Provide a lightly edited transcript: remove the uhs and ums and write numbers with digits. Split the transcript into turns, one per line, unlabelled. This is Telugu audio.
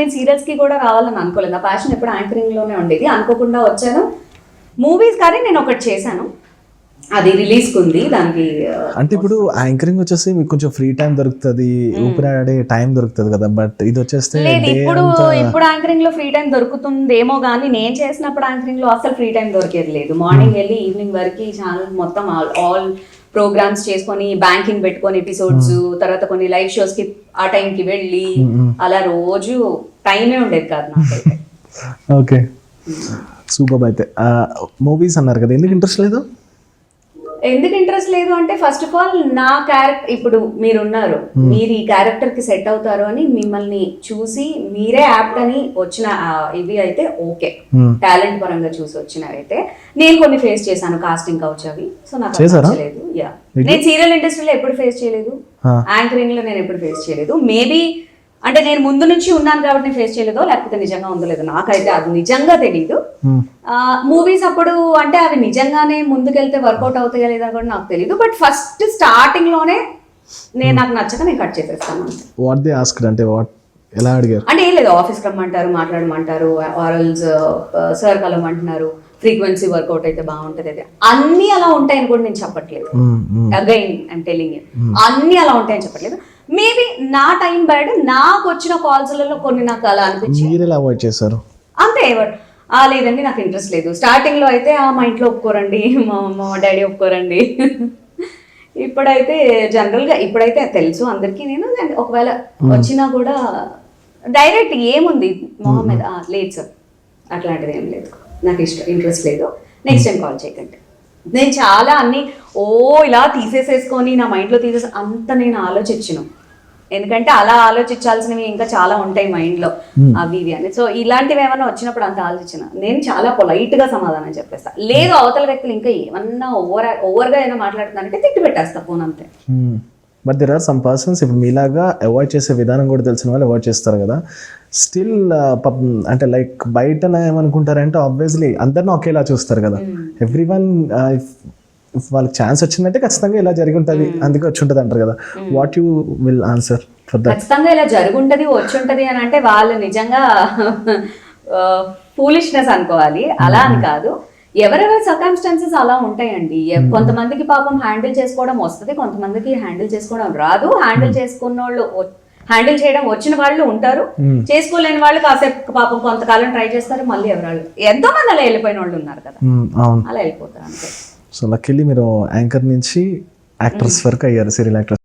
నేను సీరియల్స్ కి కూడా రావాలని అనుకోలేదు. నా ప్యాషన్ ఎప్పుడు యాంకరింగ్ లోనే ఉండేది. అనుకోకుండా వచ్చాను మూవీస్, కానీ నేను ఒకటి చేశాను, అది రిలీజ్ కుంది. దానికి
అంటే ఇప్పుడు యాంకరింగ్ వచ్చేసి మీకు కొంచెం ఫ్రీ టైం దొరుకుతుంది, ఊపిరాడే టైం దొరుకుతుంది కదా, బట్ ఇది వచ్చేస్తే
లేదు. ఇప్పుడు యాంకరింగ్ లో ఫ్రీ టైం దొరుకుతుందేమో, కానీ నేను చేసినప్పుడు యాంకరింగ్ లో అసలు ఫ్రీ టైం దొరికేది లేదు. మార్నింగ్ వెళ్ళి ఈవినింగ్ వరకు ఛానల్ మొత్తం ఆల్ ప్రోగ్రామ్స్ చేసుకొని, బ్యాంకింగ్ పెట్టుకొని ఎపిసోడ్స్, తర్వాత కొన్ని లైవ్ షోస్ కి ఆ టైం కి వెళ్ళి అలా రోజు టైమే ఉండేది కాదు నాకైతే.
Okay, super. అయితే మూవీస్ అన్నారు కదా, ఎందుకు ఇంట్రెస్ట్ లేదు?
ఎందుకు ఇంట్రెస్ట్ లేదు అంటే, ఫస్ట్ ఆఫ్ ఆల్ నా క్యారెక్టర్, ఇప్పుడు మీరున్నారు, మీరు ఈ క్యారెక్టర్ కి సెట్ అవుతారు అని మిమ్మల్ని చూసి మీరే యాప్ట్ అని వచ్చిన ఇవి అయితే ఓకే, టాలెంట్ పరంగా చూసి వచ్చినవి అయితే. నేను కొన్ని ఫేస్ చేశాను, కాస్టింగ్ కౌచ్ అవి, సో నాకు నచ్చలేదు. యా, నేను సీరియల్ ఇండస్ట్రీలో ఎప్పుడు ఫేస్ చేయలేదు, యాంకరింగ్ లో నేను ఎప్పుడు ఫేస్ చేయలేదు. మేబీ అంటే నేను ముందు నుంచి ఉన్నాను కాబట్టి నేను ఫేస్ చేయలేదో, లేకపోతే నిజంగా ఉందో లేదో నాకైతే అది నిజంగా తెలియదు. మూవీస్ అప్పుడు అంటే అవి నిజంగానే ముందుకెళ్తే వర్కౌట్ అవుతాయా లేదా కూడా నాకు తెలియదు. బట్ ఫస్ట్ స్టార్టింగ్ లోనే నాకు నచ్చక నేను కట్ చేసేస్తాను.
వాట్ దే ఆస్క్డ్ అంటే వాట్, ఎలా అడిగారు
అంటే ఏం లేదు, ఆఫీస్ రమ్మంటారు, మాట్లాడమంటారు, ఆరల్స్ సార్ కలవమంటున్నారు, ఫ్రీక్వెన్సీ వర్కౌట్ అయితే బాగుంటది, అయితే అన్ని అలా ఉంటాయని కూడా నేను చెప్పట్లేదు. అగైన్ ఐఎమ్ టెల్లింగ్ యూ, అన్ని అలా ఉంటాయని చెప్పట్లేదు. మేబీ నా టైం బ్యాడ్, నాకు వచ్చిన కాల్స్లలో కొన్ని నాకు అలా అనిపించింది.
మీరు ఎలా అవాయిడ్ చేశారు?
అంతే, లేదండి నాకు ఇంట్రెస్ట్ లేదు. స్టార్టింగ్ లో అయితే మా ఇంట్లో ఒప్పుకోరండి, మా డాడీ ఒప్పుకోరండి. ఇప్పుడైతే జనరల్ గా ఇప్పుడైతే తెలుసు అందరికి, నేను ఒకవేళ వచ్చినా కూడా డైరెక్ట్ ఏముంది మొహమ్మద్ లేదు సార్, అట్లాంటిది ఏం లేదు, నాకు ఇంట్రెస్ట్ లేదు, నెక్స్ట్ టైం కాల్ చేయకండి. నేను చాలా అన్ని ఇలా తీసేసేసుకొని నా మైండ్లో అంత నేను ఆలోచించను, ఎందుకంటే అలా ఆలోచించాల్సినవి ఇంకా చాలా ఉంటాయి మైండ్లో అవి ఇవి అని. సో ఇలాంటివి ఏమన్నా వచ్చినప్పుడు అంత ఆలోచించిన నేను చాలా పొలైట్గా సమాధానం చెప్పేస్తా. లేదు అవతల వ్యక్తులు ఇంకా ఏమన్నా ఓవర్గా ఏమైనా మాట్లాడుతున్నారంటే తిట్టి పెట్టేస్తా ఫోన్, అంతే.
But there are some persons, ఇప్పుడు మీలాగా అవాయిడ్ చేసే విధానం కూడా తెలిసిన వాళ్ళు అవాయిడ్ చేస్తారు కదా, స్టిల్ అంటే లైక్ బయట ఏమనుకుంటారంటే ఆబ్వియస్లీ అందరినీ ఒకేలా చూస్తారు కదా, ఎవ్రీ వన్ వాళ్ళకి ఛాన్స్ వచ్చిందంటే ఖచ్చితంగా ఇలా జరిగి ఉంటుంది, అందుకే వచ్చి ఉంటుంది అంటారు కదా. What you will answer for that?
ఖచ్చితంగా ఇలా జరుగుంటది, వచ్చి ఉంటది అని అంటే వాళ్ళు నిజంగా ఫూలిష్నెస్ అనుకోవాలి, అలా అని కాదు. ఎవరెవరి సర్కమ్స్టాన్సెస్ అలా ఉంటాయండి. కొంతమందికి పాపం హ్యాండిల్ చేసుకోవడం వస్తుంది, కొంతమందికి హ్యాండిల్ చేసుకోవడం రాదు. హ్యాండిల్ చేయడం వచ్చిన వాళ్ళు ఉంటారు, చేసుకోలేని వాళ్ళు కాసేపు పాపం కొంతకాలం ట్రై చేస్తారు, మళ్ళీ ఎవరాళ్ళు ఎంతో మంది అలా వెళ్ళిపోయిన వాళ్ళు ఉన్నారు కదా, అలా వెళ్ళిపోతారు అంతే.
సో లక్కీలీ మీరు యాంకర్ నుంచి యాక్ట్రెస్ వరకు అయ్యారు, సీరియల్ యాక్ట్రెస్.